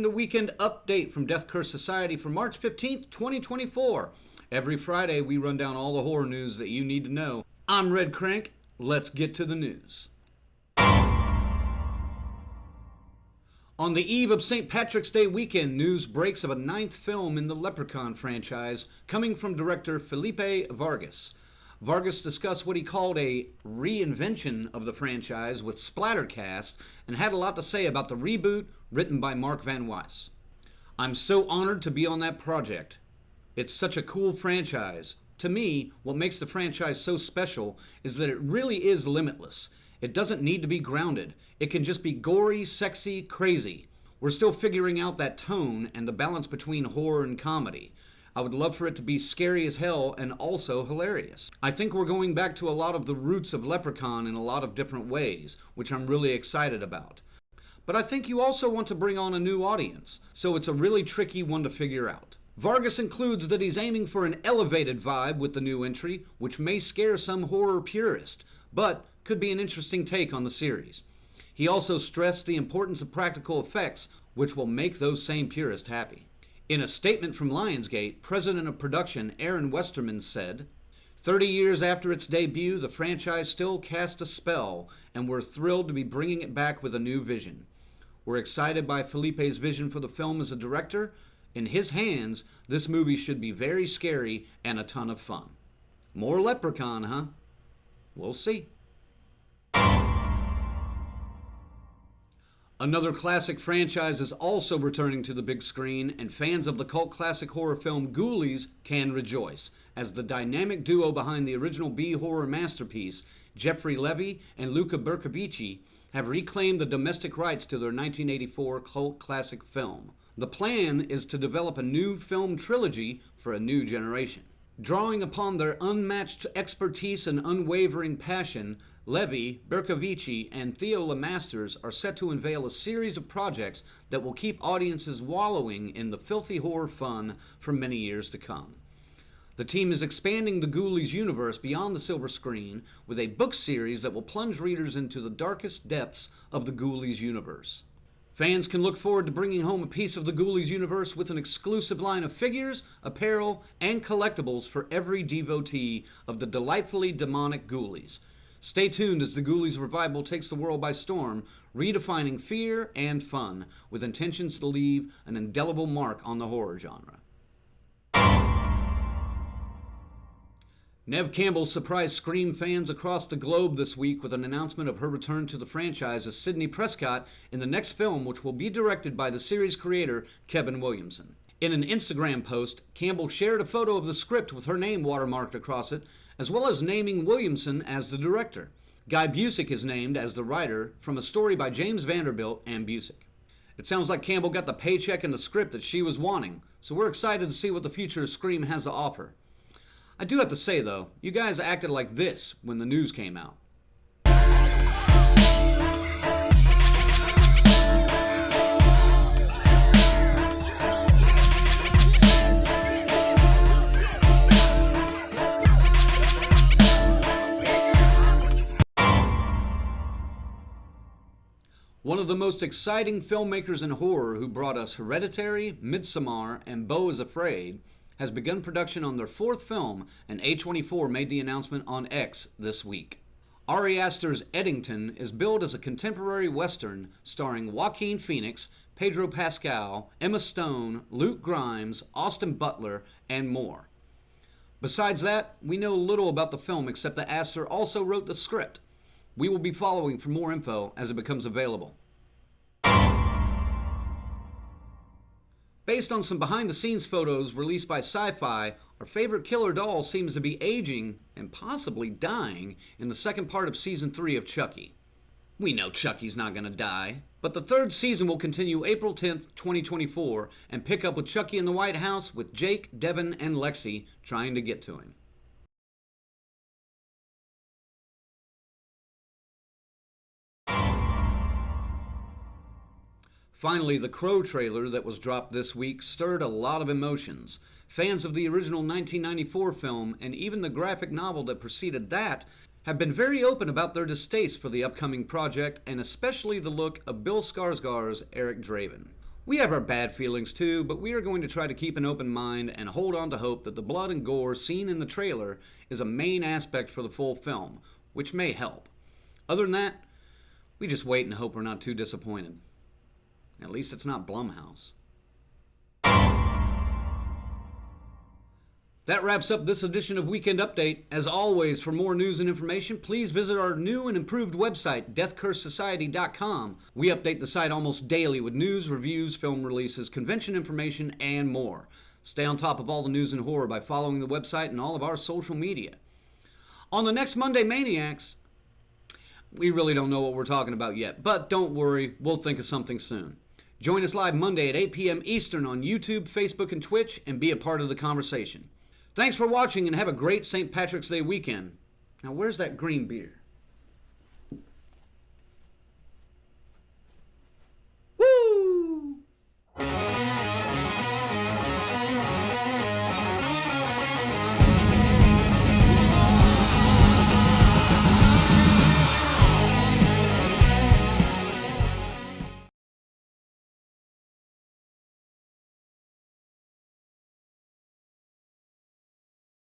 welcome to Weekend Update from Death Curse Society for March 15th, 2024. Every Friday, we run down all the horror news that you need to know. I'm Red Crank. Let's get to the news. On the eve of St. Patrick's Day weekend, news breaks of a 9th film in the Leprechaun franchise coming from director Felipe Vargas. Vargas discussed what he called a reinvention of the franchise with Splattercast and had a lot to say about the reboot written by Mark Van Weiss. I'm so honored to be on that project. It's such a cool franchise. To me, what makes the franchise so special is that it really is limitless. It doesn't need to be grounded. It can just be gory, sexy, crazy. We're still figuring out that tone and the balance between horror and comedy. I would love for it to be scary as hell and also hilarious. I think we're going back to a lot of the roots of Leprechaun in a lot of different ways, which I'm really excited about. But I think you also want to bring on a new audience, so it's a really tricky one to figure out. Vargas includes that he's aiming for an elevated vibe with the new entry, which may scare some horror purists, but could be an interesting take on the series. He also stressed the importance of practical effects, which will make those same purists happy. In a statement from Lionsgate, president of production Aaron Westerman said, 30 years after its debut, the franchise still casts a spell, and we're thrilled to be bringing it back with a new vision. We're excited by Felipe's vision for the film as a director. In his hands, this movie should be very scary and a ton of fun. More Leprechaun, huh? We'll see. Another classic franchise is also returning to the big screen, and fans of the cult classic horror film Ghoulies can rejoice, as the dynamic duo behind the original B-horror masterpiece, Jeffrey Levy and Luca Bercovici, have reclaimed the domestic rights to their 1984 cult classic film. The plan is to develop a new film trilogy for a new generation. Drawing upon their unmatched expertise and unwavering passion, Levy, Bercovici, and Theo LeMasters are set to unveil a series of projects that will keep audiences wallowing in the filthy horror fun for many years to come. The team is expanding the Ghoulies universe beyond the silver screen with a book series that will plunge readers into the darkest depths of the Ghoulies universe. Fans can look forward to bringing home a piece of the Ghoulies universe with an exclusive line of figures, apparel, and collectibles for every devotee of the delightfully demonic Ghoulies. Stay tuned as the Ghoulies revival takes the world by storm, redefining fear and fun, with intentions to leave an indelible mark on the horror genre. Neve Campbell surprised Scream fans across the globe this week with an announcement of her return to the franchise as Sidney Prescott in the next film, which will be directed by the series creator Kevin Williamson. In an Instagram post, Campbell shared a photo of the script with her name watermarked across it, as well as naming Williamson as the director. Guy Busick is named as the writer from a story by James Vanderbilt and Busick. It sounds like Campbell got the paycheck and the script that she was wanting, so we're excited to see what the future of Scream has to offer. I do have to say, though, you guys acted like this when the news came out. One of the most exciting filmmakers in horror who brought us Hereditary, Midsommar, and Beau is Afraid has begun production on their 4th film, and A24 made the announcement on X this week. Ari Aster's Eddington is billed as a contemporary western starring Joaquin Phoenix, Pedro Pascal, Emma Stone, Luke Grimes, Austin Butler, and more. Besides that, we know little about the film except that Aster also wrote the script. We will be following for more info as it becomes available. Based on some behind-the-scenes photos released by Sci-Fi, our favorite killer doll seems to be aging and possibly dying in the second part of Season 3 of Chucky. We know Chucky's not going to die, but the 3rd season will continue April 10th, 2024, and pick up with Chucky in the White House with Jake, Devin, and Lexi trying to get to him. Finally, the Crow trailer that was dropped this week stirred a lot of emotions. Fans of the original 1994 film, and even the graphic novel that preceded that, have been very open about their distaste for the upcoming project, and especially the look of Bill Skarsgård's Eric Draven. We have our bad feelings too, but we are going to try to keep an open mind and hold on to hope that the blood and gore seen in the trailer is a main aspect for the full film, which may help. Other than that, we just wait and hope we're not too disappointed. At least it's not Blumhouse. That wraps up this edition of Weekend Update. As always, for more news and information, please visit our new and improved website, deathcursesociety.com. We update the site almost daily with news, reviews, film releases, convention information, and more. Stay on top of all the news and horror by following the website and all of our social media. On the next Monday Maniacs, we really don't know what we're talking about yet, but don't worry, we'll think of something soon. Join us live Monday at 8 p.m. Eastern on YouTube, Facebook, and Twitch, and be a part of the conversation. Thanks for watching and have a great St. Patrick's Day weekend. Now, where's that green beer?